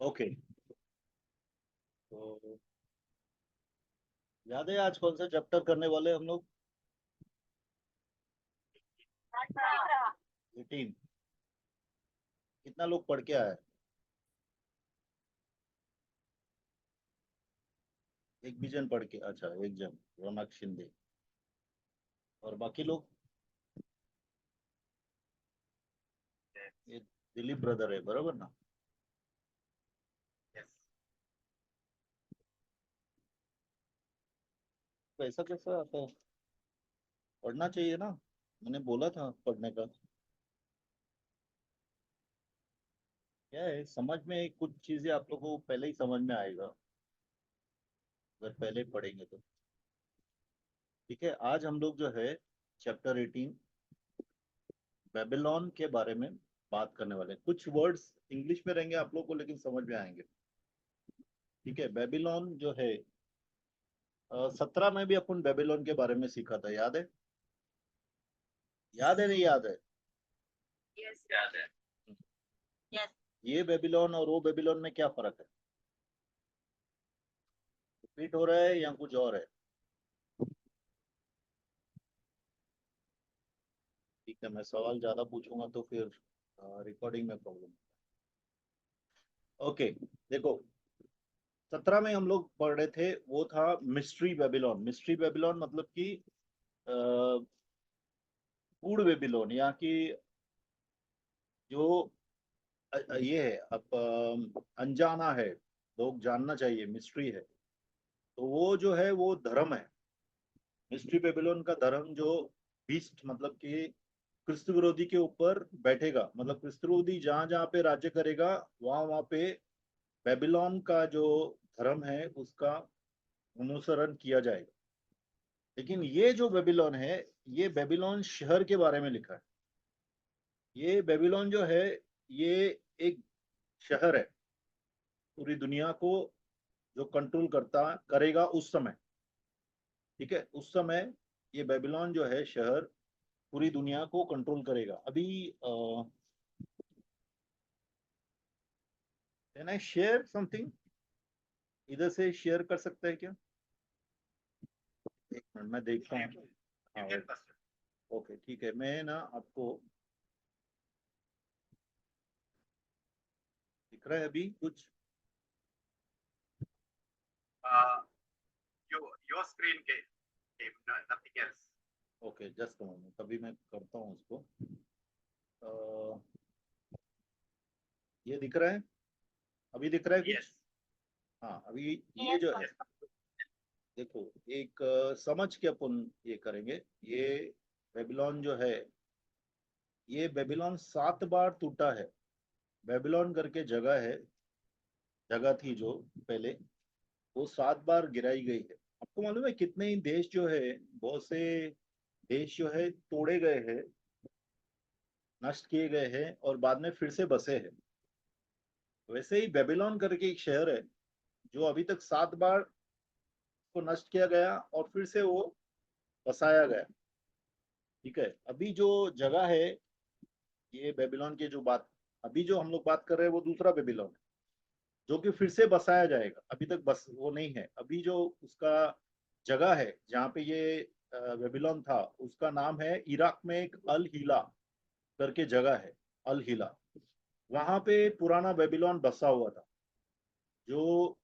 Okay, तो याद है आज कौन सा चैप्टर करने वाले हम लोग? 18। कितना लोग पढ़ के आए? एक भी जन पढ़ के? अच्छा, एक जन, रौनक शिंदे। और बाकी लोग? ये दिलीप ब्रदर है, बराबर ना? तो ऐसा कैसा आता है? पढ़ना चाहिए ना, मैंने बोला था पढ़ने का। क्या है, समझ में कुछ चीजें आप लोगों को पहले ही समझ में आएगा अगर पहले पढ़ेंगे तो। ठीक है, आज हम लोग जो है चैप्टर 18 बेबीलोन के बारे में बात करने वाले हैं। कुछ वर्ड्स इंग्लिश में रहेंगे आप लोग को, लेकिन समझ में आएंगे। ठीक है, बेबीलोन जो है 17 में भी अपन बेबीलोन के बारे में सीखा था, याद है? याद है, नहीं याद है? यस याद है। यस। ये बेबीलोन और वो बेबीलोन में क्या फर्क है? रिपीट हो रहा है या कुछ और है? ठीक है, मैं सवाल ज्यादा पूछूंगा तो फिर रिकॉर्डिंग में प्रॉब्लम। ओके, देखो, 17 में हम लोग पढ़ रहे थे, वो था मिस्ट्री बेबीलोन। मिस्ट्री बेबीलोन मतलब कि गूढ़ बेबीलोन, या कि जो ये है अब अनजाना है, लोग जानना चाहिए, मिस्ट्री है। तो वो जो है वो धर्म है। मिस्ट्री बेबीलोन का धर्म जो बीस्ट मतलब कि क्रिस्त विरोधी के ऊपर बैठेगा, मतलब क्रिस्त विरोधी जहां जहां पे राज्य करेगा, वहां वहां पे बेबीलोन का जो धर्म है उसका अनुसरण किया जाएगा। लेकिन ये जो बेबीलोन है, ये बेबीलोन शहर के बारे में लिखा है। ये बेबीलोन जो है, ये एक शहर है, पूरी दुनिया को जो कंट्रोल करता करेगा उस समय। ठीक है, उस समय ये बेबीलोन जो है शहर पूरी दुनिया को कंट्रोल करेगा। अभी कैन आई शेयर समथिंग? इधर से शेयर कर सकते हैं क्या? एक मिनट, मैं देखता हूँ। हाँ, ओके, ठीक है, मैं ना आपको दिख रहा है अभी कुछ? योर स्क्रीन के nothing else. Okay, just moment, अभी मैं करता हूँ उसको। अ, ये दिख रहा है? अभी दिख रहा है कुछ? यस। हाँ, अभी ये जो है, देखो, एक समझ के अपन ये करेंगे। ये बेबीलोन जो है, ये बेबीलोन 7 बार टूटा है। बेबीलोन करके जगह है, जगह थी जो पहले, वो 7 बार गिराई गई है। आपको मालूम है कितने ही देश जो है, बहुत से देश जो है तोड़े गए हैं, नष्ट किए गए हैं, और बाद में फिर से बसे हैं। वैसे ही बेबीलोन करके एक शहर है जो अभी तक 7 बार को नष्ट किया गया और फिर से वो बसाया गया। ठीक है, अभी जो जगह है, ये बेबीलोन की जो बात, अभी जो हम लोग बात कर रहे हैं वो दूसरा बेबीलोन है, जो कि फिर से बसाया जाएगा। अभी तक बस वो नहीं है। अभी जो उसका जगह है जहाँ पे ये बेबीलोन था, उसका नाम है, इराक में एक अल हिला करके जगह है, अल हिला। वहां पे पुराना बेबीलोन बसा हुआ था, जो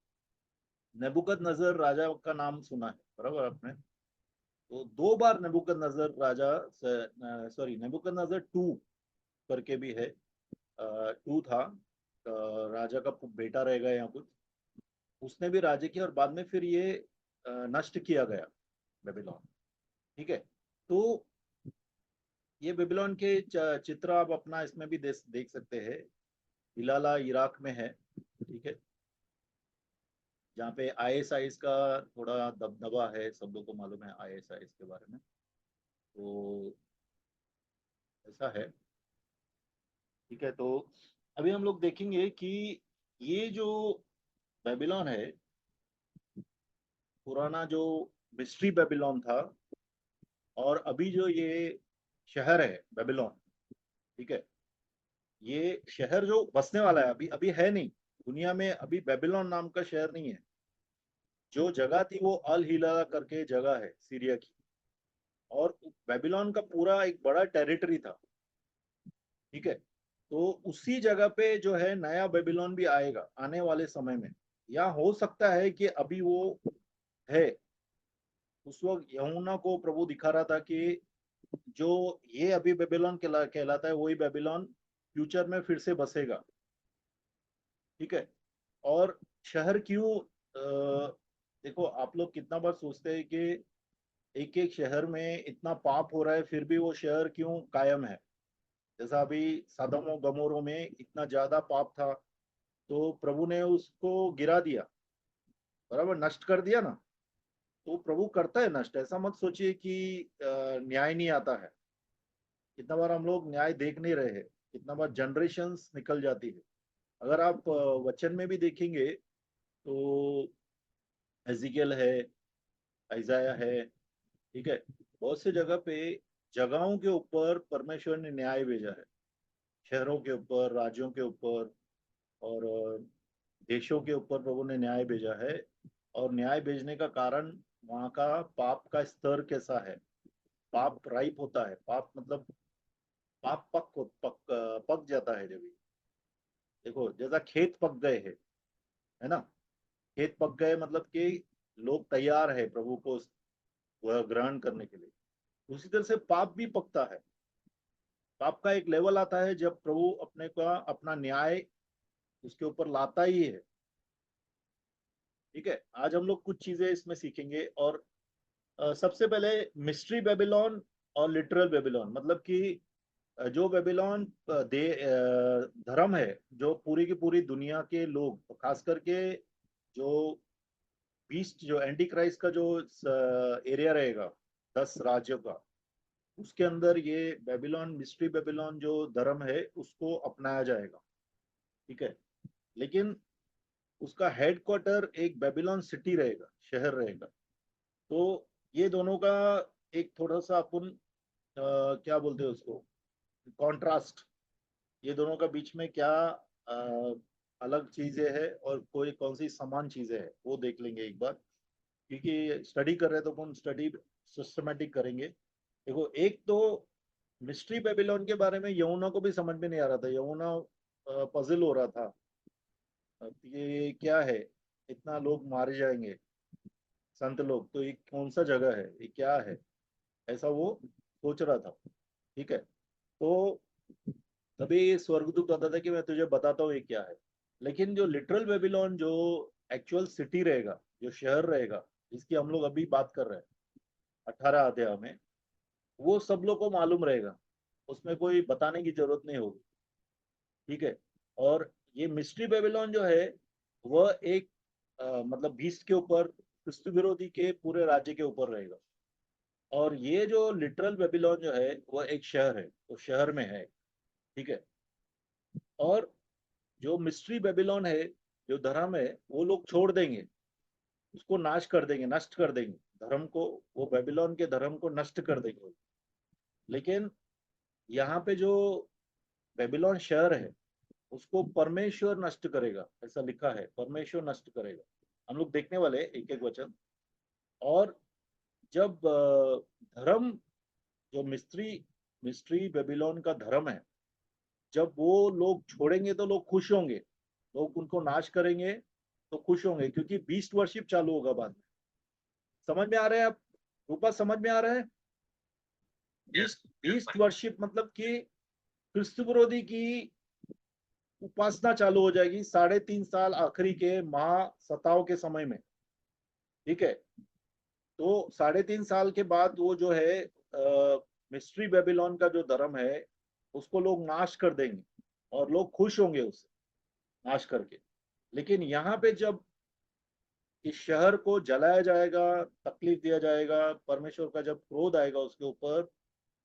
नेबुकद नजर राजा का नाम सुना है, बराबर आपने? तो 2 बार नेबुकद नजर राजा, सॉरी, नेबुकद नजर टू करके भी है, टू था, राजा का बेटा रह गया या कुछ, उसने भी राज्य किया और बाद में फिर ये नष्ट किया गया बेबीलोन। ठीक है, तो ये बेबीलोन के चित्र आप अपना इसमें भी देख सकते हैं। इलाला इराक में है। ठीक है, जहाँ पे आईएसआईएस का थोड़ा दबदबा है, सब लोग को मालूम है आईएसआईएस के बारे में, तो ऐसा है। ठीक है, तो अभी हम लोग देखेंगे कि ये जो बेबीलोन है, पुराना जो मिस्ट्री बेबीलोन था, और अभी जो ये शहर है बेबीलोन, ठीक है, ये शहर जो बसने वाला है, अभी अभी है नहीं, दुनिया में अभी बेबीलोन नाम का शहर नहीं है। जो जगह थी वो अल हिला करके जगह है सीरिया की, और बेबीलोन का पूरा एक बड़ा टेरिटरी था। ठीक है, तो उसी जगह पे जो है नया बेबीलोन भी आएगा आने वाले समय में। या हो सकता है कि अभी वो है। उस वक्त यूहन्ना को प्रभु दिखा रहा था कि जो ये अभी बेबीलोन कहलाता है वही बेबीलोन फ्यूचर में फिर से बसेगा। ठीक है। और शहर क्यों, देखो आप लोग कितना बार सोचते हैं कि एक एक शहर में इतना पाप हो रहा है फिर भी वो शहर क्यों कायम है। जैसा अभी सदोम और गमोरों में इतना ज्यादा पाप था, तो प्रभु ने उसको गिरा दिया, बराबर नष्ट कर दिया ना। तो प्रभु करता है नष्ट, ऐसा मत सोचिए कि न्याय नहीं आता है। कितना बार हम लोग न्याय देख नहीं रहे हैं, कितना बार जनरेशन्स निकल जाती है। अगर आप वचन में भी देखेंगे तो एजिकेल है, ऐसाया है। ठीक है, बहुत से जगह पे जगहों के ऊपर परमेश्वर ने न्याय भेजा है, शहरों के ऊपर, राज्यों के ऊपर, और देशों के ऊपर प्रभु ने न्याय भेजा है। और न्याय भेजने का कारण वहाँ का पाप का स्तर कैसा है। पाप राइप होता है, पाप मतलब पाप पक जाता है जब। देखो जैसा खेत पक गए है ना, खेत पक गए मतलब कि लोग तैयार है प्रभु को वह ग्रहण करने के लिए। उसी तरह से पाप भी पकता है। पाप का एक लेवल आता है जब प्रभु अपने का अपना न्याय उसके ऊपर लाता ही है। ठीक है, आज हम लोग कुछ चीजें इसमें सीखेंगे। और सबसे पहले मिस्ट्री बेबीलोन और लिटरल बेबीलोन, मतलब कि जो बेबीलोन धर्म है, जो पूरी की पूरी दुनिया के लोग, खास करके जो बीस्ट जो एंटी क्राइस्ट का जो एरिया रहेगा 10 राज्यों का, उसके अंदर ये बेबीलोन, मिस्ट्री बेबीलोन जो धर्म है उसको अपनाया जाएगा। ठीक है, लेकिन उसका हेडक्वार्टर एक बेबीलोन सिटी रहेगा, शहर रहेगा। तो ये दोनों का एक थोड़ा सा अपन क्या बोलते हैं उसको, कॉन्ट्रास्ट। ये दोनों का बीच में क्या अ, अलग चीजें हैं और कोई कौन सी समान चीजें हैं वो देख लेंगे एक बार। क्योंकि स्टडी कर रहे हैं तो अपन स्टडी सिस्टमेटिक करेंगे। देखो एक तो मिस्ट्री बेबीलोन के बारे में यमुना को भी समझ में नहीं आ रहा था। यमुना पजल हो रहा था ये क्या है, इतना लोग मारे जाएंगे संत लोग, तो ये कौन सा जगह है, ये क्या है, ऐसा वो सोच रहा था। ठीक है, तो तभी स्वर्गदूत कहता था कि मैं तुझे बताता हूँ ये क्या है। लेकिन जो लिटरल बेबीलोन, जो एक्चुअल सिटी रहेगा, जो शहर रहेगा, जिसकी हम लोग अभी बात कर रहे हैं 18 अध्याय में, वो सब लोग को मालूम रहेगा, उसमें कोई बताने की जरूरत नहीं होगी। ठीक है, और ये मिस्ट्री बेबीलोन जो है वह एक मतलब बीस्ट के ऊपर, क्रिस्तु विरोधी के पूरे राज्य के ऊपर रहेगा। और ये जो लिटरल बेबीलोन जो है वह एक शहर है, तो शहर में है। ठीक है, और जो मिस्ट्री बेबीलोन है, जो धर्म है, वो लोग छोड़ देंगे, उसको नाश कर देंगे, नष्ट कर देंगे धर्म को। वो बेबीलोन के धर्म को नष्ट कर देंगे। लेकिन यहाँ पे जो बेबीलोन शहर है उसको परमेश्वर नष्ट करेगा, ऐसा लिखा है, परमेश्वर नष्ट करेगा। हम लोग देखने वाले एक एक वचन। और जब धर्म, जो मिस्ट्री मिस्ट्री बेबीलोन का धर्म है, जब वो लोग छोड़ेंगे तो लोग खुश होंगे, लोग उनको नाश करेंगे तो खुश होंगे, क्योंकि बीस्ट वर्शिप चालू होगा बाद में। समझ में आ रहा है आप, रूपा समझ में आ रहा है? बीस्ट बीस्ट वर्शिप मतलब कि क्रिस्तु विरोधी की उपासना चालू हो जाएगी 3.5 साल आखिरी के महा सताव के समय में। ठीक है, तो 3.5 साल के बाद वो जो है मिस्ट्री बेबीलोन का जो धर्म है उसको लोग नाश कर देंगे और लोग खुश होंगे उसे नाश करके। लेकिन यहाँ पे जब इस शहर को जलाया जाएगा, तकलीफ दिया जाएगा, परमेश्वर का जब क्रोध आएगा उसके ऊपर,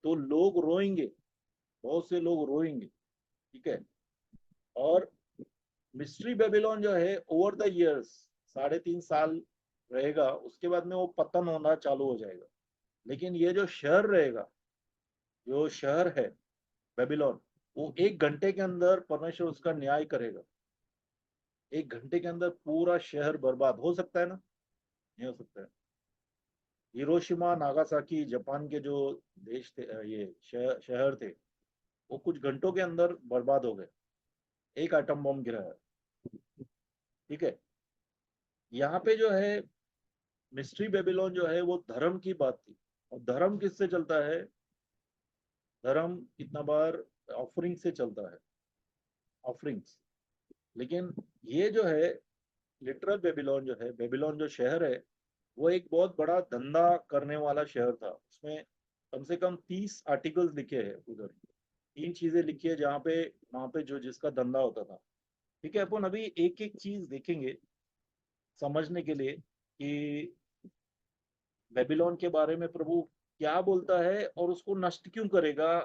तो लोग रोएंगे, बहुत से लोग रोएंगे। ठीक है, और मिस्ट्री बेबीलोन जो है ओवर द इयर्स 3.5 साल रहेगा, उसके बाद में वो पतन होना चालू हो जाएगा। लेकिन ये जो शहर रहेगा, जो शहर है बेबीलोन, वो 1 घंटे के अंदर परमेश्वर उसका न्याय करेगा। 1 घंटे के अंदर पूरा शहर बर्बाद हो सकता है ना? नहीं हो सकता है। हिरोशिमा नागासाकी जापान के जो देश थे, ये शहर थे, वो कुछ घंटों के अंदर बर्बाद हो गए। एक एटम बम गिरा है। ठीक है। यहाँ पे जो है मिस्ट्री बेबीलोन जो है वो धर्म की बात थी। और धर्म किससे चलता है? धर्म कितना बार ऑफरिंग से चलता है, ऑफरिंग्स। लेकिन ये जो है लिटरल बेबीलोन जो है, बेबीलोन जो शहर है, वो एक बहुत बड़ा धंधा करने वाला शहर था। उसमें कम से कम 30 आर्टिकल्स लिखे हैं उधर। 3 चीजें लिखी है जहाँ पे, वहां पे जो जिसका धंधा होता था। ठीक है, अपन अभी एक एक चीज देखेंगे समझने के लिए कि बेबीलोन के बारे में प्रभु क्या बोलता है और उसको नष्ट क्यों करेगा।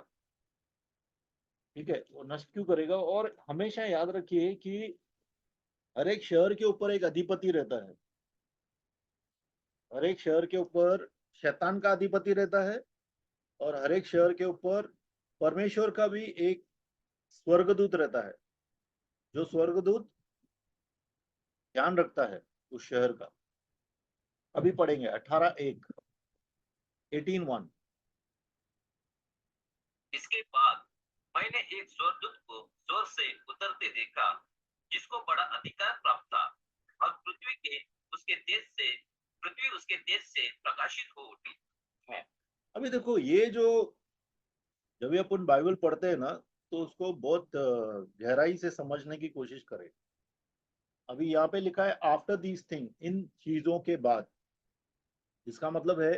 ठीक है, वो नष्ट क्यों करेगा। और हमेशा याद रखिए कि हर एक शहर के ऊपर एक अधिपति रहता है। हर एक शहर के ऊपर शैतान का अधिपति रहता है, और हर एक शहर के ऊपर परमेश्वर का भी एक स्वर्गदूत रहता है, जो स्वर्गदूत ध्यान रखता है उस शहर का। अभी पढ़ेंगे 18:1, 18:1। इसके बाद मैंने एक स्वर्गदूत को स्वर्ग से उतरते देखा, जिसको बड़ा अधिकार प्राप्त था, और पृथ्वी उसके तेज से प्रकाशित हो उठी। हाँ, अभी देखो ये जो, जब भी अपन बाइबल पढ़ते हैं ना, तो उसको बहुत गहराई से समझने की कोशिश करें। अभी यहाँ पे लिखा है आफ्टर दीज थिंग, इन चीजों के बाद। इसका मतलब है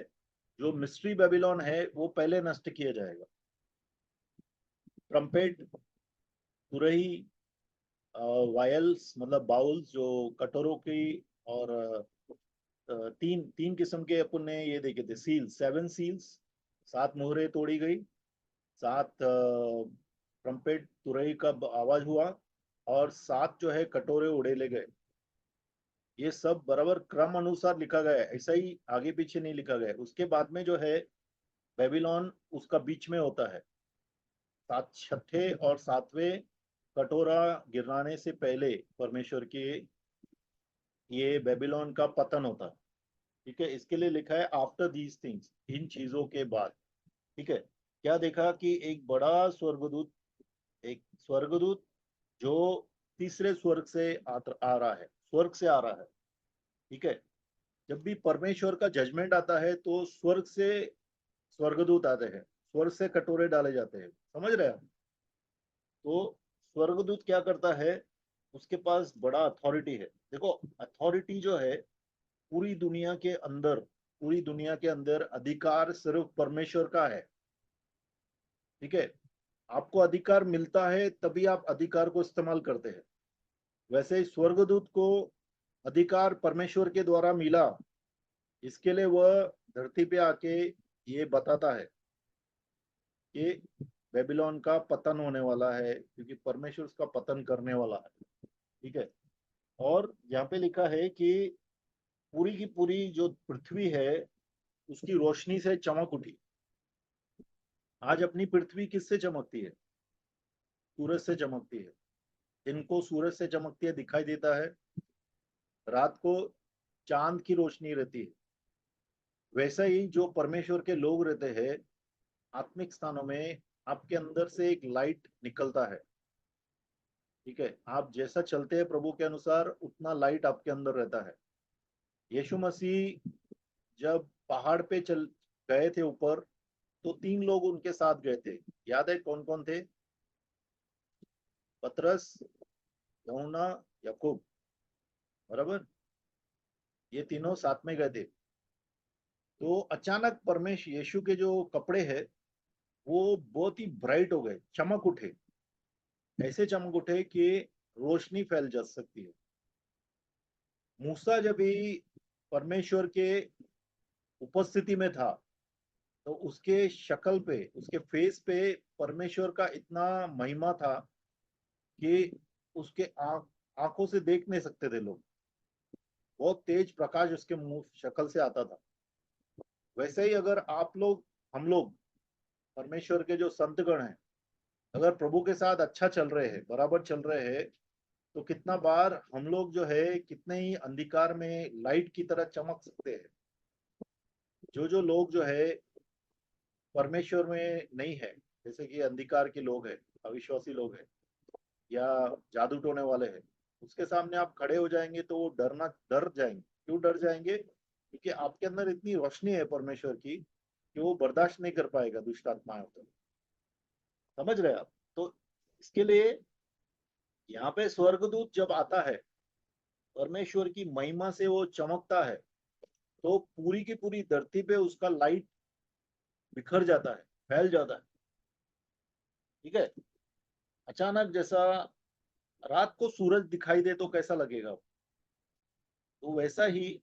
जो मिस्ट्री बेबीलोन है वो पहले नष्ट किया जाएगा। ट्रम्पेट, तुरही, वायल्स मतलब बाउल्स जो कटोरों की, और तीन तीन किस्म के अपन ने ये देखे थे सील, 7 सील्स, 7 मोहरें तोड़ी गई, 7 ट्रम्पेट तुरही का आवाज हुआ, और 7 जो है कटोरे उड़ेले गए। ये सब बराबर क्रम अनुसार लिखा गया है, ऐसा ही आगे पीछे नहीं लिखा गया है। उसके बाद में जो है बेबीलोन उसका बीच में होता है। 7 छठे और 7वें कटोरा गिराने से पहले परमेश्वर के ये बेबीलोन का पतन होता है। ठीक है, इसके लिए लिखा है आफ्टर दीज थिंग्स, इन चीजों के बाद। ठीक है, क्या देखा कि एक बड़ा स्वर्गदूत, एक स्वर्गदूत जो तीसरे स्वर्ग से आ रहा है, स्वर्ग से आ रहा है। ठीक है, जब भी परमेश्वर का जजमेंट आता है तो स्वर्ग से स्वर्गदूत आते हैं, स्वर्ग से कटोरे डाले जाते हैं। समझ रहे हैं? तो स्वर्गदूत क्या करता है, उसके पास बड़ा अथॉरिटी है। देखो, अथॉरिटी जो है पूरी दुनिया के अंदर, पूरी दुनिया के अंदर अधिकार सिर्फ परमेश्वर का है। ठीक है, आपको अधिकार मिलता है तभी आप अधिकार को इस्तेमाल करते हैं। वैसे ही स्वर्गदूत को अधिकार परमेश्वर के द्वारा मिला, इसके लिए वह धरती पे आके ये बताता है कि बेबीलोन का पतन होने वाला है, क्योंकि परमेश्वर उसका पतन करने वाला है। ठीक है, और यहाँ पे लिखा है कि पूरी की पूरी जो पृथ्वी है उसकी रोशनी से चमक उठी। आज अपनी पृथ्वी किससे चमकती है? सूरज से चमकती है। दिन को सूरज से चमकती है, दिखाई देता है। रात को चांद की रोशनी रहती है। वैसा ही जो परमेश्वर के लोग रहते हैं आत्मिक स्थानों में, आपके अंदर से एक लाइट निकलता है। ठीक है, आप जैसा चलते हैं प्रभु के अनुसार, उतना लाइट आपके अंदर रहता है। यीशु मसीह जब पहाड़ पे चल गए थे ऊपर, तो 3 लोग उनके साथ गए थे। याद है कौन कौन थे? पतरस, यूहन्ना, याकूब। बराबर, ये तीनों साथ में गए थे। तो अचानक परमेश्वर यीशु के जो कपड़े हैं वो बहुत ही ब्राइट हो गए, चमक उठे। ऐसे चमक उठे कि रोशनी फैल जा सकती है। मूसा जब भी परमेश्वर के उपस्थिति में था, तो उसके शक्ल पे, उसके फेस पे परमेश्वर का इतना महिमा था कि उसके आंखों से देख नहीं सकते थे लोग। बहुत तेज प्रकाश उसके मुंह शक्ल से आता था। वैसे ही अगर आप लोग, हम लोग, परमेश्वर के जो संतगण हैं, अगर प्रभु के साथ अच्छा चल रहे हैं, बराबर चल रहे हैं, तो कितना बार हम लोग जो है कितने ही अंधकार में लाइट की तरह चमक सकते हैं। जो लोग जो है परमेश्वर में नहीं है, जैसे कि अंधकार के लोग हैं, अविश्वासी लोग हैं, या जादू टोने वाले हैं, उसके सामने आप खड़े हो जाएंगे तो वो डर जाएंगे। क्यों डर जाएंगे? क्योंकि आपके अंदर इतनी रोशनी है परमेश्वर की कि वो बर्दाश्त नहीं कर पाएगा दुष्ट आत्माएं तो। समझ रहे हैं आप? तो इसके लिए यहाँ पे स्वर्गदूत जब आता है, परमेश्वर की महिमा से वो चमकता है, तो पूरी की पूरी धरती पे उसका लाइट बिखर जाता है, फैल जाता है। ठीक है? अचानक जैसा रात को सूरज दिखाई दे तो कैसा लगेगा, तो वैसा ही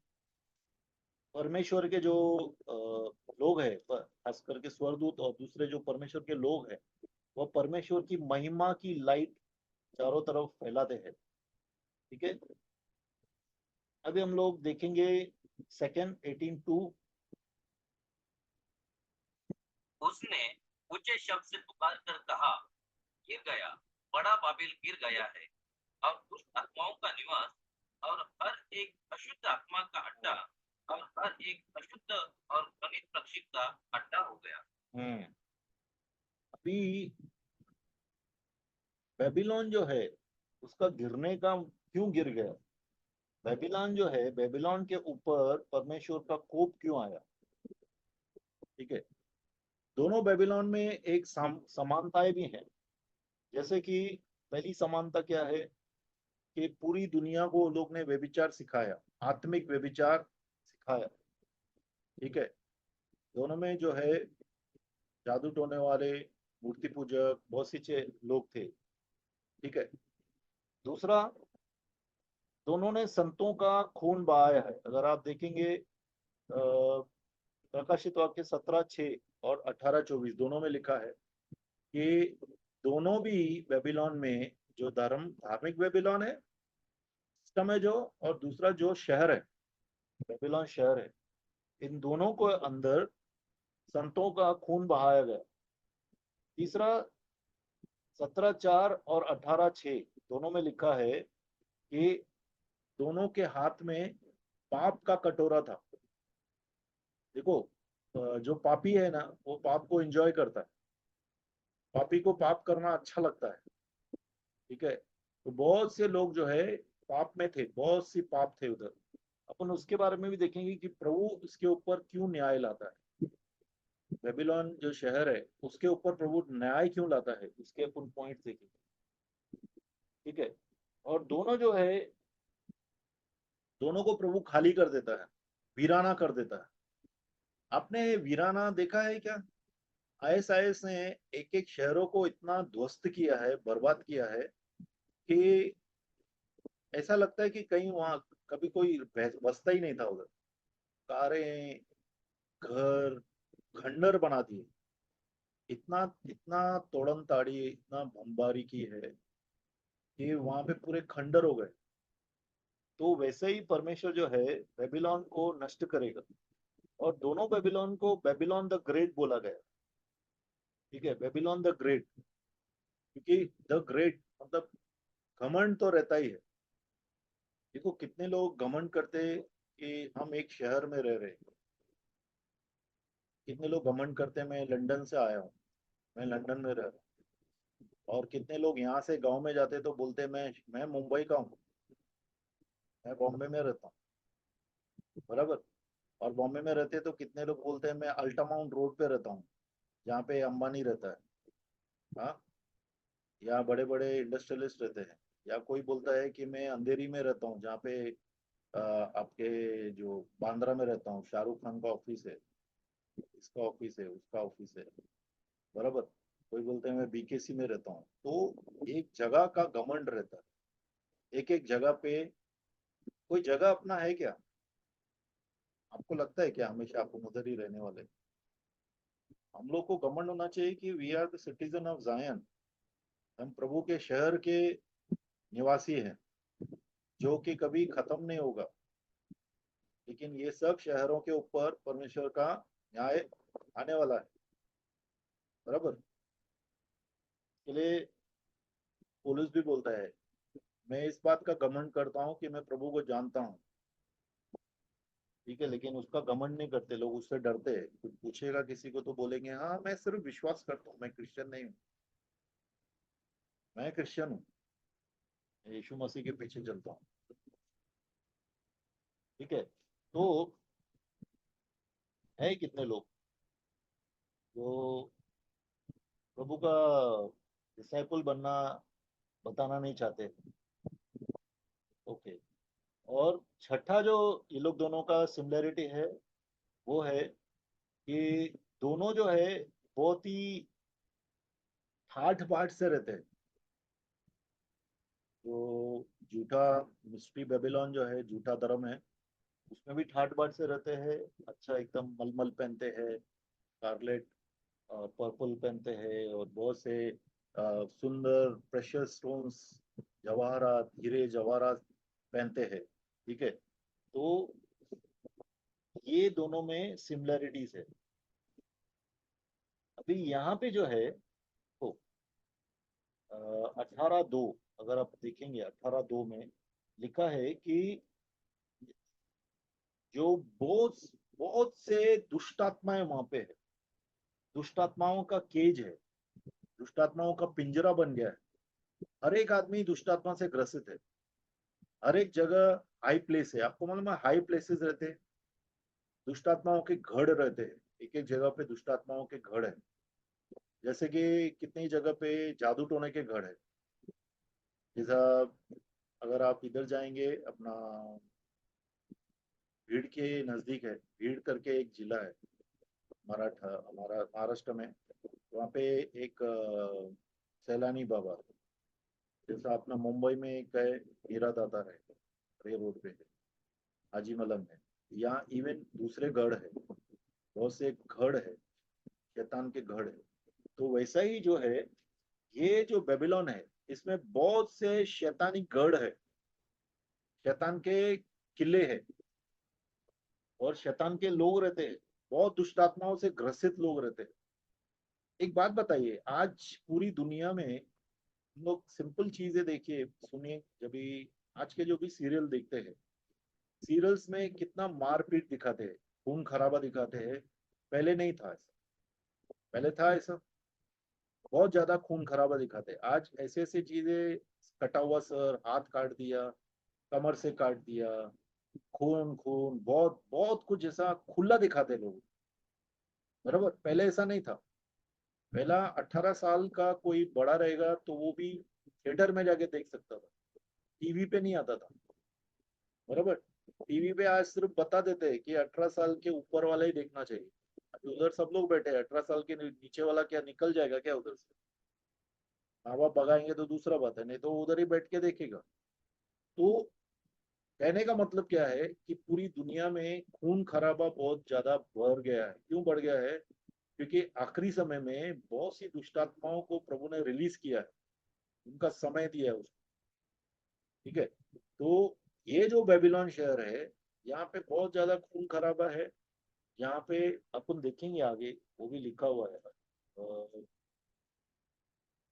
परमेश्वर के जो लोग हैं, खास करके स्वर्गदूत और दूसरे जो परमेश्वर के लोग हैं, वो परमेश्वर की महिमा की लाइट चारों तरफ फैलाते हैं। ठीक है? अभी हम लोग देखेंगे 2 18:2। उसने ऊंचे शब्द से पुकार कर कहा, गिर गया, बड़ा बाबिल गिर गया है, और दुष्ट आत्माओं का निवास, और हर एक अशुद्ध आत्मा का अड्डा, और हर एक अशुद्ध और घृणित पक्षी का अड्डा हो गया। अभी बेबीलोन जो है उसका गिरने का क्यों गिर गया? बेबीलोन जो है, बेबीलोन के ऊपर परमेश्वर का कोप क्यों आया? ठीक है? दोनों बेबीलोन में एक समानताएं भी हैं। जैसे कि पहली समानता क्या है कि पूरी दुनिया को लोग ने व्यभिचार सिखाया, आत्मिक व्यभिचार सिखाया। ठीक है? दोनों में जो है जादू टोने वाले, मूर्ति पूजक, बहुत सी लोग थे। ठीक है? दूसरा, दोनों ने संतों का खून बहाया है। अगर आप देखेंगे प्रकाशित वाक्य 17:6 और 18:24 दोनों में लिखा है कि दोनों भी बेबीलोन में, जो धार्मिक बेबीलोन है सिस्टम है जो, और दूसरा जो शहर है, बेबीलोन शहर है, इन दोनों को अंदर संतों का खून बहाया गया। तीसरा, 17:4 और 18:6 दोनों में लिखा है कि दोनों के हाथ में पाप का कटोरा था। देखो, जो पापी है ना वो पाप को एंजॉय करता है, पापी को पाप करना अच्छा लगता है। ठीक है? तो बहुत से लोग जो है पाप में थे, बहुत सी पाप थे उधर। अपन उसके बारे में भी देखेंगे कि प्रभु इसके ऊपर क्यों न्याय लाता है। बेबीलोन जो शहर है उसके ऊपर प्रभु न्याय क्यों लाता है, इसके अपन पॉइंट देखेंगे। ठीक है? और दोनों जो है, दोनों को प्रभु खाली कर देता है, वीराना कर देता है। आपने वीराना देखा है क्या? आईएसआईएस ने एक एक शहरों को इतना ध्वस्त किया है, बर्बाद किया है कि ऐसा लगता है कि कहीं वहां कभी कोई बसता ही नहीं था उधर। कारें, घर, खंडर बना दिए। इतना इतना तोड़न ताड़ी, इतना बमबारी की है कि वहां पे पूरे खंडर हो गए। तो वैसे ही परमेश्वर जो है बेबीलोन को नष्ट करेगा। और दोनों बेबीलोन को बेबीलोन द ग्रेट बोला गया। ठीक है? बेबीलोन द ग्रेट, क्योंकि द ग्रेट मतलब घमंड तो रहता ही है। देखो कितने लोग घमंड करते कि हम एक शहर में रह रहे हैं। कितने लोग घमंड करते मैं लंदन से आया हूँ, मैं लंदन में रह रहा हूँ। और कितने लोग यहाँ से गांव में जाते तो बोलते मैं मुंबई का हूँ, मैं बॉम्बे में रहता हूँ। बराबर? और बॉम्बे में रहते तो कितने लोग बोलते हैं मैं अल्टामाउंट रोड पे रहता हूँ, जहाँ पे अंबानी रहता है। हाँ, या बड़े बड़े इंडस्ट्रियलिस्ट रहते हैं। या कोई बोलता है कि मैं अंधेरी में रहता हूँ, जहाँ पे आपके जो बांद्रा में रहता हूँ, शाहरुख खान का ऑफिस है, इसका ऑफिस है, उसका ऑफिस है। बराबर? कोई बोलते हैं मैं बीकेसी में रहता हूँ। तो एक जगह का घमंड रहता है, एक एक जगह पे। कोई जगह अपना है क्या? आपको लगता है क्या हमेशा आप उधर ही रहने वाले? हम लोग को घमंड होना चाहिए कि we are the citizen of Zion. हम प्रभु के शहर के निवासी हैं, जो कि कभी खत्म नहीं होगा। लेकिन ये सब शहरों के ऊपर परमेश्वर का न्याय आने वाला है। बराबर? इसके लिए पौलुस भी बोलता है, मैं इस बात का घमंड करता हूँ कि मैं प्रभु को जानता हूँ, ठीक है, लेकिन उसका घमंड नहीं करते लोग, उससे डरते हैं। कुछ पूछेगा किसी को तो बोलेंगे हाँ मैं सिर्फ विश्वास करता हूँ, मैं क्रिश्चियन नहीं हूँ। मैं क्रिश्चियन हूँ, यीशु मसीह के पीछे चलता हूँ, ठीक है। तो है कितने लोग जो प्रभु का डिसाइपल बनना बताना नहीं चाहते। ओके। और छठा जो ये लोग दोनों का सिमिलरिटी है वो है कि दोनों जो है बहुत ही ठाठ बाट से रहते हैं। तो झूठा मिस्ट्री बेबीलोन जो है, झूठा धर्म है, उसमें भी ठाठ बाट से रहते हैं। अच्छा एकदम मलमल पहनते हैं, स्कारलेट पर्पल पहनते हैं, और बहुत से सुंदर प्रेशियस स्टोन्स, जवाहरात, हीरे जवाहरात पहनते हैं, ठीक है। तो ये दोनों में सिमिलरिटीज है। अभी यहाँ पे जो है तो 18:2, अगर आप देखेंगे 18:2 में लिखा है कि जो बहुत बहुत से दुष्टात्माएं वहां पे है, दुष्टात्माओं का केज है, दुष्टात्माओं का पिंजरा बन गया है। हर एक आदमी दुष्टात्मा से ग्रसित है, हर एक जगह हाई प्लेस है। आपको मालूम है हाई प्लेसेस रहते हैं, दुष्टात्माओं के गढ़ रहते हैं, एक एक जगह पे दुष्टात्माओं के गढ़ है। जैसे कि कितनी जगह पे जादू टोने के गढ़ है। जैसा अगर आप इधर जाएंगे अपना भीड़ के नजदीक है, भीड़ करके एक जिला है हमारा महाराष्ट्र में, वहाँ पे एक सैलानी बाबा, जैसा अपना मुंबई में एक है हीरा दाता है, रे रोड पे है, हाजी मलंग है। यहाँ इवन दूसरे गढ़ है, बहुत से गढ़ है, शैतान के गढ़ है। तो वैसा ही जो है ये जो बेबीलोन है, इसमें बहुत से शैतानी गढ़ है, शैतान के किले है, और शैतान के लोग रहते हैं, बहुत दुष्ट आत्माओं से ग्रसित लोग रहते हैं। एक बात बताइए, आज पूरी दुनिया में हम लोग सिंपल चीजें देखिए सुनिए, जब भी आज के जो भी सीरियल देखते हैं, सीरियल्स में कितना मारपीट दिखाते हैं, खून खराबा दिखाते हैं। पहले नहीं था ऐसा, पहले था ऐसा, बहुत ज्यादा खून खराबा दिखाते हैं। आज ऐसे ऐसे चीजें, कटा हुआ सर, हाथ काट दिया, कमर से काट दिया, खून खून, बहुत बहुत कुछ ऐसा खुला दिखाते लोग, बराबर। पहले ऐसा नहीं था। पहला 18 साल का कोई बड़ा रहेगा तो वो भी थिएटर में जाके देख सकता था, टीवी पे नहीं आता था, बराबर। टीवी पे आज सिर्फ बता देते हैं कि 18 साल के ऊपर वाला ही देखना चाहिए। अभी उधर सब लोग बैठे हैं, 18 साल के नीचे वाला क्या निकल जाएगा क्या उधर से? माँ बाप भगाएंगे तो दूसरा बात है, नहीं तो उधर ही बैठ के देखेगा। तो कहने का मतलब क्या है कि पूरी दुनिया में खून खराबा बहुत ज्यादा बढ़ गया है। क्यों बढ़ गया है? क्योंकि आखिरी समय में बहुत सी दुष्टात्माओं को प्रभु ने रिलीज किया है, उनका समय दिया है उसको, ठीक है। तो ये जो बेबीलोन शहर है, यहाँ पे बहुत ज्यादा खून खराबा है। यहाँ पे अपन देखेंगे आगे, वो भी लिखा हुआ है।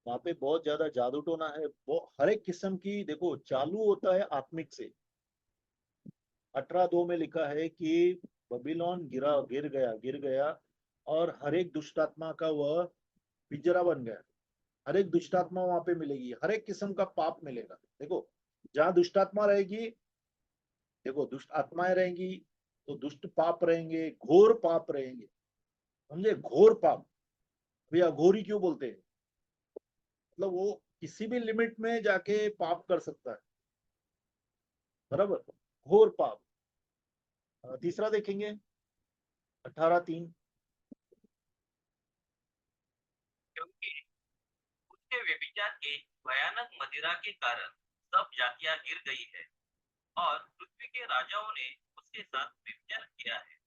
वहाँ पे बहुत ज्यादा जादू टोना है, वो हर एक किस्म की, देखो चालू होता है आत्मिक से। 18:2 में लिखा है कि बबीलोन गिर गया, और हर एक दुष्टात्मा का वह पिंजरा बन गया। हर एक दुष्टात्मा वहां पे मिलेगी, हर एक किस्म का पाप मिलेगा। देखो जहाँ दुष्टात्मा रहेगी, देखो दुष्ट आत्माएं रहेंगी तो दुष्ट पाप रहेंगे, घोर पाप रहेंगे, समझे? घोर पाप। भैया घोरी क्यों बोलते हैं? मतलब वो किसी भी लिमिट में जाके पाप कर सकता है, बराबर। घोर पाप। तीसरा देखेंगे 18:3। क्योंकि उसके व्यभिचार के भयानक मदिरा के कारण सब जातियां गिर गई है, और पृथ्वी के राजाओं ने उसके साथ व्यभिचार किया है,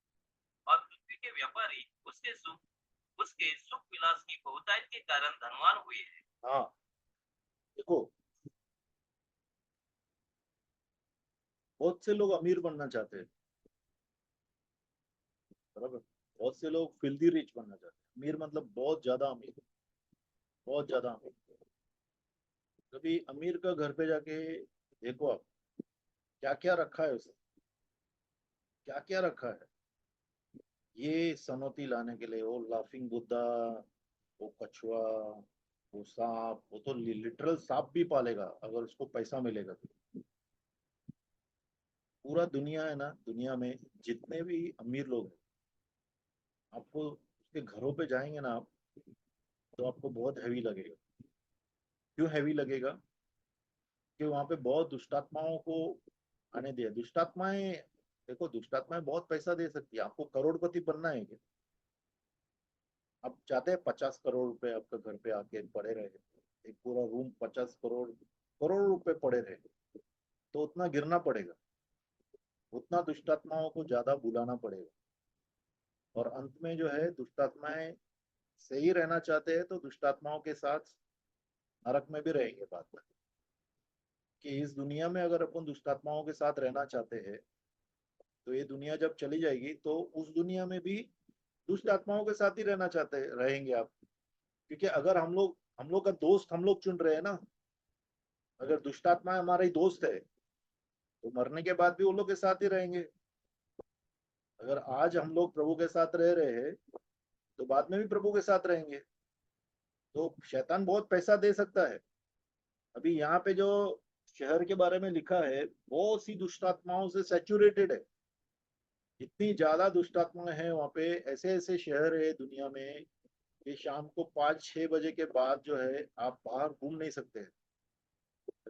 और पृथ्वी के व्यापारी उसके सुख विलास की बहुतायत के कारण धनवान हुए हैं। हाँ, देखो बहुत से लोग अमीर बनना चाहते हैं, बराबर। बहुत से लोग फिल्दी रिच बनना चाहते हैं। अमीर मतलब बहुत ज्यादा अमीर, बहुत ज्यादा अमीर। कभी अमीर का घर पे जाके देखो आप क्या क्या रखा है उसे, क्या क्या रखा है। ये सनौती लाने के लिए वो लाफिंग बुद्धा, वो कछुआ, वो सांप, वो तो लिटरल सांप भी पालेगा अगर उसको पैसा मिलेगा तो। पूरा दुनिया है ना, दुनिया में जितने भी अमीर लोग हैं, आपको उसके घरों पे जाएंगे ना आप, तो आपको बहुत हैवी लगेगा। क्यों हैवी लगेगा? कि वहां पे बहुत दुष्टात्माओं को आने दिया। दुष्टात्माएं, देखो दुष्टात्माएं बहुत पैसा दे सकती है। आपको करोड़पति बनना है क्या? आप चाहते हैं 50 करोड़ रुपए आपका घर पे आके पड़े रहे, एक पूरा रूम 50 करोड़ करोड़ रुपए पड़े रहे, तो उतना गिरना पड़ेगा, उतना दुष्टात्माओं को ज्यादा बुलाना पड़ेगा। और अंत में जो है दुष्टात्माएं सही रहना चाहते हैं तो दुष्टात्माओं के साथ नरक में भी रहेंगे बाद में। कि इस दुनिया में अगर अपन दुष्टात्माओं के साथ रहना चाहते हैं तो ये दुनिया जब चली जाएगी तो उस दुनिया में भी दुष्ट आत्माओं के साथ ही रहना चाहते हैं, रहेंगे आप। क्योंकि अगर हम लोग का दोस्त हम लोग चुन रहे हैं ना, अगर दुष्ट आत्मा हमारा ही दोस्त है तो मरने के बाद भी वो लोग के साथ ही रहेंगे। अगर आज हम लोग प्रभु के साथ रह रहे हैं तो बाद में भी प्रभु के साथ रहेंगे। तो शैतान बहुत पैसा दे सकता है। अभी यहाँ पे जो शहर के बारे में लिखा है, बहुत सी दुष्ट आत्माओं से सैचुरेटेड है। इतनी ज्यादा दुष्ट आत्माएं हैं वहाँ पे। ऐसे ऐसे शहर है दुनिया में कि शाम को 5-6 बजे के बाद जो है आप बाहर घूम नहीं सकते हैं।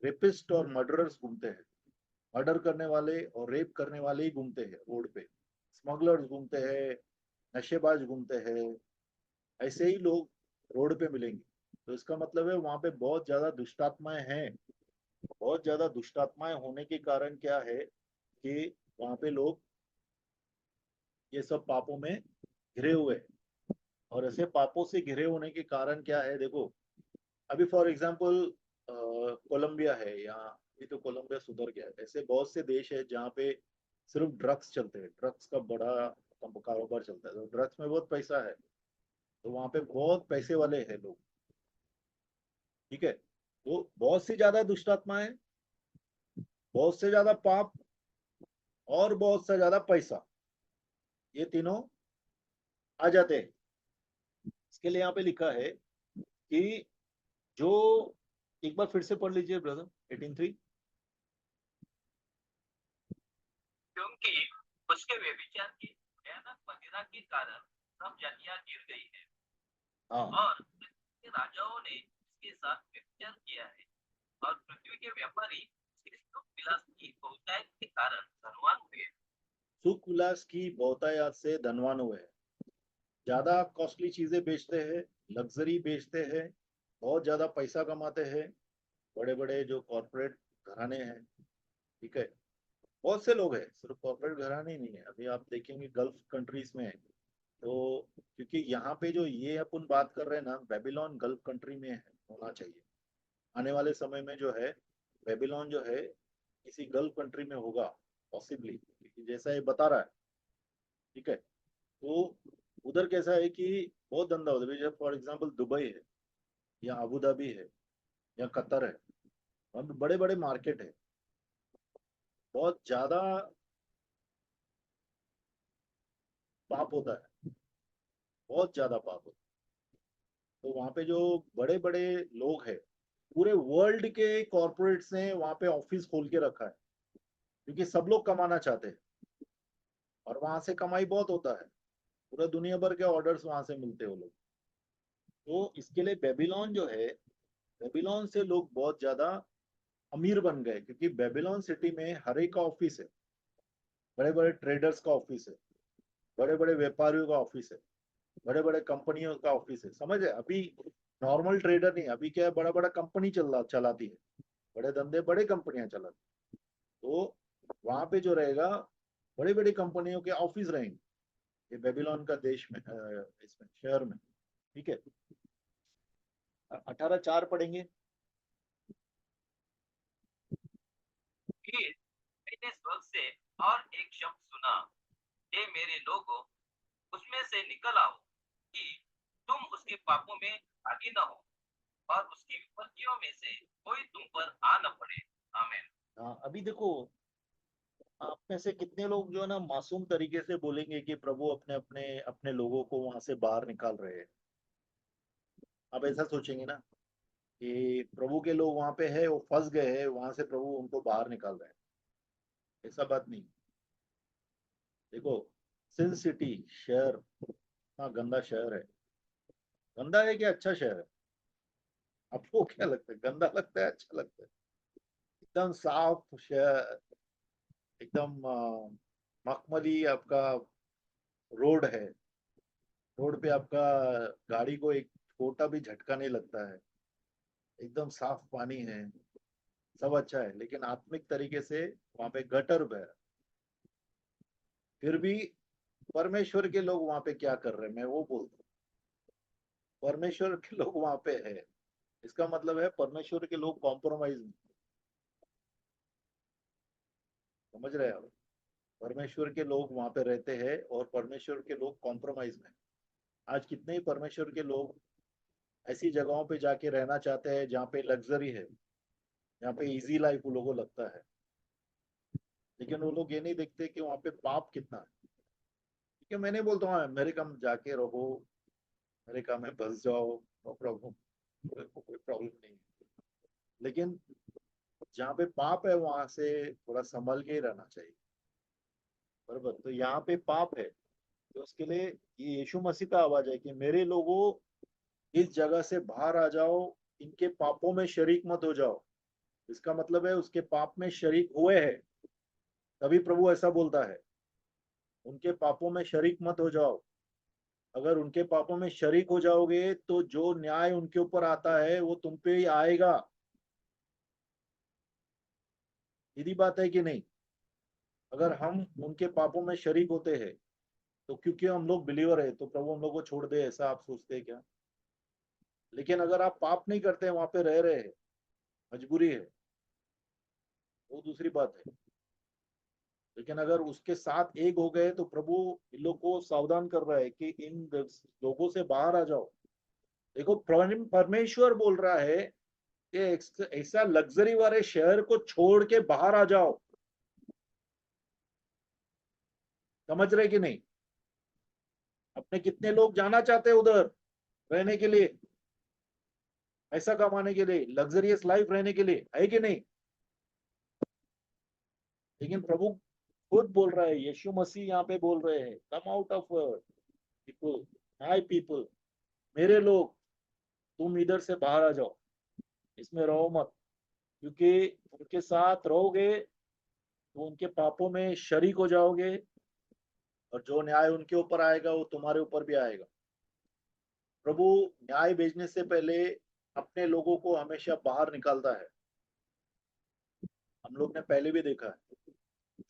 रेपिस्ट और मर्डरर्स घूमते हैं, मर्डर करने वाले और रेप करने वाले ही घूमते हैं रोड पे। स्मगलर्स घूमते हैं, नशेबाज घूमते हैं, ऐसे ही लोग रोड पे मिलेंगे। तो इसका मतलब है वहां पे बहुत ज्यादा दुष्टात्माएं हैं। बहुत ज्यादा दुष्टात्माएं होने के कारण क्या है कि वहां पे लोग ये सब पापों में घिरे हुए हैं। और ऐसे पापों से घिरे होने के कारण क्या है, देखो अभी फॉर एग्जाम्पल कोलंबिया है, या ये तो कोलंबिया सुधर गया है, ऐसे बहुत से देश है जहाँ पे सिर्फ ड्रग्स चलते हैं। ड्रग्स का बड़ा कारोबार चलता है, तो ड्रग्स में बहुत पैसा है, तो वहाँ पे बहुत पैसे वाले हैं लोग। ठीक है, तो बहुत सी ज्यादा दुष्टात्माएं, बहुत से ज्यादा पाप, और बहुत सा ज्यादा पैसा, ये तीनों आ जाते हैं। इसके लिए यहाँ पे लिखा है कि जो, एक बार फिर से पढ़ लीजिए ब्रदर 18:3। क्योंकि उसके व्यभिचार की भयानक मदिरा के कारण सब जातियां गिर गई है हाँ, और पृथ्वी के राजाओं ने इसके साथ व्यभिचार किया है और पृथ्वी के व्यापारी इसके सुख विलास की बहुतायत के कारण धनवान हुए। सुख विलास की बहुतायात से धनवान हुए हैं। ज्यादा कॉस्टली चीजें बेचते हैं, लग्जरी बेचते हैं, बहुत ज्यादा पैसा कमाते हैं। बड़े बड़े जो कॉर्पोरेट घराने हैं, ठीक है, बहुत से लोग हैं, सिर्फ कॉर्पोरेट घराने ही नहीं है। अभी आप देखेंगे गल्फ कंट्रीज में है, तो क्योंकि यहाँ पे जो ये अपन बात कर रहे हैं ना, बेबीलोन गल्फ कंट्री में है, होना चाहिए। आने वाले समय में जो है बेबीलोन जो है किसी गल्फ कंट्री में होगा पॉसिबली, क्योंकि जैसा ये बता रहा है। ठीक है, तो उधर कैसा है कि बहुत धंधा होता है। जैसे फॉर एग्जांपल दुबई है, या अबू धाबी है, या कतर है, वहाँ पे बड़े बड़े मार्केट है। बहुत ज्यादा पाप होता है, बहुत ज्यादा पाप होता है। तो वहाँ पे जो बड़े बड़े लोग हैं, पूरे वर्ल्ड के कॉर्पोरेट्स ने वहाँ पे ऑफिस खोल के रखा है, क्योंकि सब लोग कमाना चाहते हैं और वहां से कमाई बहुत होता है। पूरा दुनिया भर के ऑर्डर्स वहां से मिलते हैं वो लोग। तो इसके लिए बेबीलोन जो है, बेबीलोन से लोग बहुत ज्यादा अमीर बन गए, क्योंकि बेबीलोन सिटी में हर एक का ऑफिस है। बड़े बड़े ट्रेडर्स का ऑफिस है, बड़े बड़े व्यापारियों का ऑफिस है, बड़े बड़े कंपनियों का ऑफिस है। समझ है? अभी नॉर्मल ट्रेडर नहीं, अभी क्या है, बड़ा बड़ा कंपनी चलाती है, बड़े धंधे बड़े कंपनियां चलाती। तो वहां पे जो रहेगा, बड़ी बड़ी कंपनियों के ऑफिस रहेंगे ये बेबीलोन का देश में, इसमें शहर में। ठीक है, 18:4 पढ़ेंगे। फिर मैंने स्वर्ग से और एक शब्द सुना, हे मेरे लोगों, उसमें से निकल आओ कि तुम उसके पापों में भागी न हो और उसकी विपत्तियों में से कोई तुम पर आ न पड़े। आमीन। अभी देखो, आप में से कितने लोग जो है ना मासूम तरीके से बोलेंगे कि प्रभु अपने अपने अपने लोगों को वहां से बाहर निकाल रहे हैं। आप ऐसा सोचेंगे ना कि प्रभु के लोग वहां पे है, वो फंस गए हैं, वहां से प्रभु उनको बाहर निकाल रहे हैं। ऐसा बात नहीं। देखो, सिन सिटी शहर इतना गंदा शहर है। गंदा है कि अच्छा शहर है? आपको क्या लगता है, गंदा लगता है अच्छा लगता है? एकदम साफ शहर, एकदम मखमली आपका रोड है। रोड पे आपका गाड़ी को एक छोटा भी झटका नहीं लगता है। एकदम साफ पानी है। सब अच्छा है, लेकिन आत्मिक तरीके से वहां पे गटर बह रहा है। फिर भी परमेश्वर के लोग वहां पे क्या कर रहे हैं, मैं वो बोलता हूँ। परमेश्वर के लोग वहां पे है, इसका मतलब है परमेश्वर के लोग कॉम्प्रोमाइज नहीं। समझ रहे हैं आप? परमेश्वर के लोग वहां पे रहते हैं और परमेश्वर के लोग कॉम्प्रोमाइज में। आज कितने ही परमेश्वर के लोग ऐसी जगहों पे जाके रहना चाहते हैं जहाँ पे लग्जरी है, जहाँ पे इजी लाइफ उन लोगों को लगता है। लेकिन वो लोग ये नहीं देखते कि वहाँ पे पाप कितना है। ठीक है, मैं नहीं बोलता हूँ अमेरिका में जाके रहो, अमेरिका में बस जाओ, नो प्रॉब्लम, कोई प्रॉब्लम नहीं है। लेकिन जहाँ पे पाप है वहां से थोड़ा संभल के ही रहना चाहिए। बराबर? तो यहाँ पे पाप है, तो उसके लिए ये यीशु मसीह का आवाज है कि मेरे लोगों, इस जगह से बाहर आ जाओ, इनके पापों में शरीक मत हो जाओ। इसका मतलब है उसके पाप में शरीक हुए हैं, तभी प्रभु ऐसा बोलता है, उनके पापों में शरीक मत हो जाओ। अगर उनके पापों में शरीक हो जाओगे तो जो न्याय उनके ऊपर आता है वो तुम पे ही आएगा। सीधी बात है कि नहीं? अगर हम उनके पापों में शरीक होते हैं तो क्योंकि हम लोग बिलीवर है तो प्रभु हम लोग को छोड़ दे, ऐसा आप सोचते हैं क्या? लेकिन अगर आप पाप नहीं करते, वहां पे रह रहे हैं, मजबूरी है, वो दूसरी बात है। लेकिन अगर उसके साथ एक हो गए तो प्रभु इन लोग को सावधान कर रहा है कि इन लोगों से बाहर आ जाओ। देखो, परमेश्वर बोल रहा है कि ऐसा लग्जरी वाले शहर को छोड़ के बाहर आ जाओ। समझ रहे कि नहीं? अपने कितने लोग जाना चाहते हैं उधर रहने के लिए, पैसा कमाने के लिए, लग्जरियस लाइफ रहने के लिए, है कि नहीं? लेकिन प्रभु खुद बोल रहा है, यीशु मसीह यहाँ पे बोल रहे हैं, come out of people, my people, मेरे लोग, तुम इधर से बाहर आ जाओ, इसमें रहो मत। क्योंकि उनके साथ रहोगे तो उनके पापों में शरीक हो जाओगे, और जो न्याय उनके ऊपर आएगा वो तुम्हारे ऊपर भी आएगा। प्रभु न्याय भेजने से पहले अपने लोगों को हमेशा बाहर निकालता है। हम लोग ने पहले भी देखा है,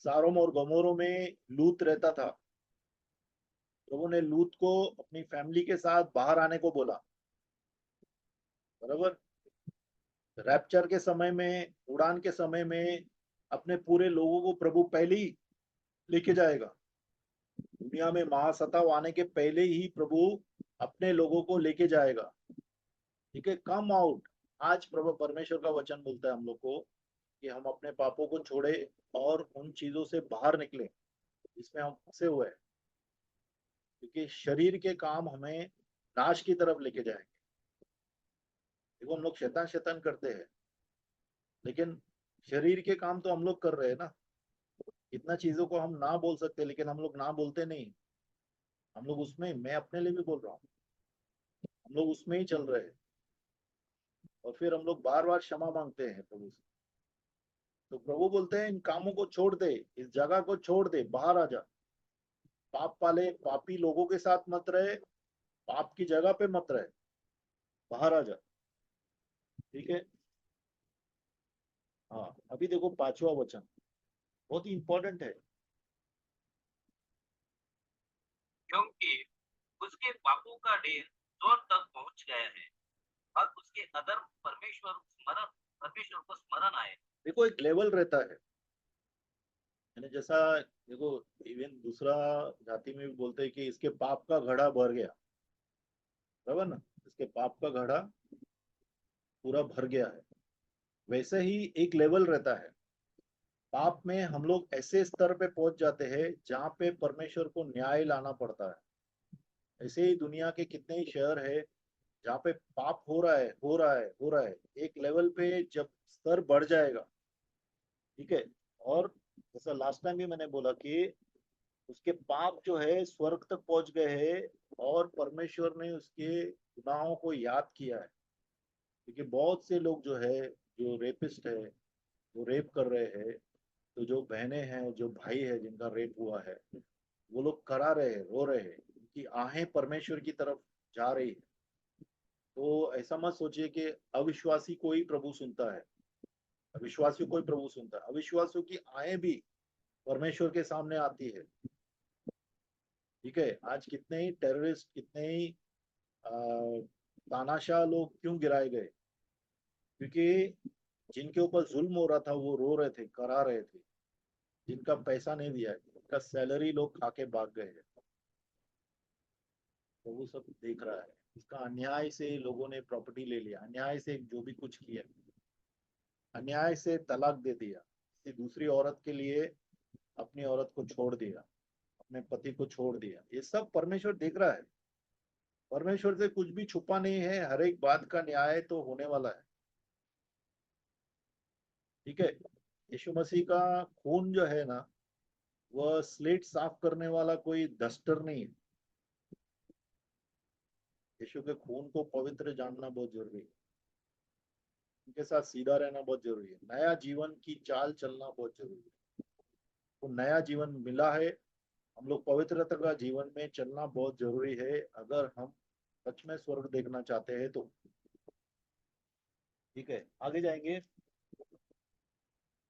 सारोम और गमोरों में लूत रहता था। प्रभु ने लूत को अपनी फैमिली के साथ बाहर आने को बोला। बराबर? रैप्चर के समय में, उड़ान के समय में अपने पूरे लोगों को प्रभु पहले ही लेके जाएगा। दुनिया में महासत्ताव आने के पहले ही प्रभु अपने लोगों को लेके जाएगा। ठीक है, कम आउट। आज प्रभु परमेश्वर का वचन बोलता है हम लोग को कि हम अपने पापों को छोड़े और उन चीजों से बाहर निकले जिसमें हम फंसे हुए हैं। क्योंकि शरीर के काम हमें नाश की तरफ लेके जाएंगे। देखो, हम लोग शैतान शैतान करते हैं, लेकिन शरीर के काम तो हम लोग कर रहे हैं ना। इतना चीजों को हम ना बोल सकते, लेकिन हम लोग ना बोलते नहीं। हम लोग उसमें, मैं अपने लिए भी बोल रहा हूँ, हम लोग उसमें ही चल रहे हैं। और फिर हम लोग बार बार क्षमा मांगते हैं प्रभु से। तो प्रभु बोलते हैं इन कामों को छोड़ दे, इस जगह को छोड़ दे, बाहर आ जा। पाप वाले पापी लोगों के साथ मत रहे, पाप की जगह पे मत रहे, बाहर आ जा। ठीक है? हाँ, अभी देखो पांचवा वचन बहुत ही इंपॉर्टेंट है। क्योंकि उसके पापों का ढेर जोर तक पहुंच गया है और उसके अधर्म परमेश्वर को स्मरण आए। देखो, एक लेवल रहता है, यानी जैसा, देखो, इवन दूसरा जाति में भी बोलते हैं कि इसके पाप का घड़ा भर गया। बराबर ना? इसके पाप का घड़ा पूरा भर गया है। वैसे ही एक लेवल रहता है। पाप में हम लोग ऐसे स्तर पे पहुंच जाते हैं जहाँ पे परमेश्वर को न्याय लाना पड़ता है। ऐसे ही दुनिया के कितने ही शहर है जहाँ पे पाप हो रहा है, हो रहा है, हो रहा है। एक लेवल पे जब स्तर बढ़ जाएगा, ठीक है, और जैसा लास्ट टाइम भी मैंने बोला कि उसके पाप जो है स्वर्ग तक पहुंच गए हैं और परमेश्वर ने उसके गुनाहों को याद किया है। क्योंकि बहुत से लोग जो है, जो रेपिस्ट है, जो रेप कर रहे हैं, तो जो बहनें हैं, जो भाई है जिनका रेप हुआ है, वो लोग करा रहे हैं, रो रहे हैं, उनकी आहें परमेश्वर की तरफ जा रही है। तो ऐसा मत सोचिए कि अविश्वासी को ही प्रभु सुनता है, अविश्वासियों को ही प्रभु सुनता है। अविश्वासियों की आहें भी परमेश्वर के सामने आती है। ठीक है, आज कितने ही टेररिस्ट, कितने ही तानाशाह लोग क्यों गिराए गए? क्योंकि जिनके ऊपर जुल्म हो रहा था वो रो रहे थे, करा रहे थे। जिनका पैसा नहीं दिया है, जिनका सैलरी लोग खा के भाग गए हैं, तो वो सब देख रहा है। इसका अन्याय से लोगों ने प्रॉपर्टी ले लिया, अन्याय से जो भी कुछ किया, अन्याय से तलाक दे दिया, किसी दूसरी औरत के लिए अपनी औरत को छोड़ दिया, अपने पति को छोड़ दिया, ये सब परमेश्वर देख रहा है। परमेश्वर से कुछ भी छुपा नहीं है, हर एक बात का न्याय तो होने वाला है। ठीक है, यीशु मसीह का खून जो है ना, वह स्लेट साफ करने वाला कोई डस्टर नहीं है। यीशु के खून को पवित्र जानना बहुत जरूरी है, उनके साथ सीधा रहना बहुत जरूरी है, नया जीवन की चाल चलना बहुत जरूरी है। वो नया जीवन मिला है, हम लोग पवित्रता का जीवन में चलना बहुत जरूरी है अगर हम सच में स्वर्ग देखना चाहते हैं तो। ठीक है, आगे जाएंगे।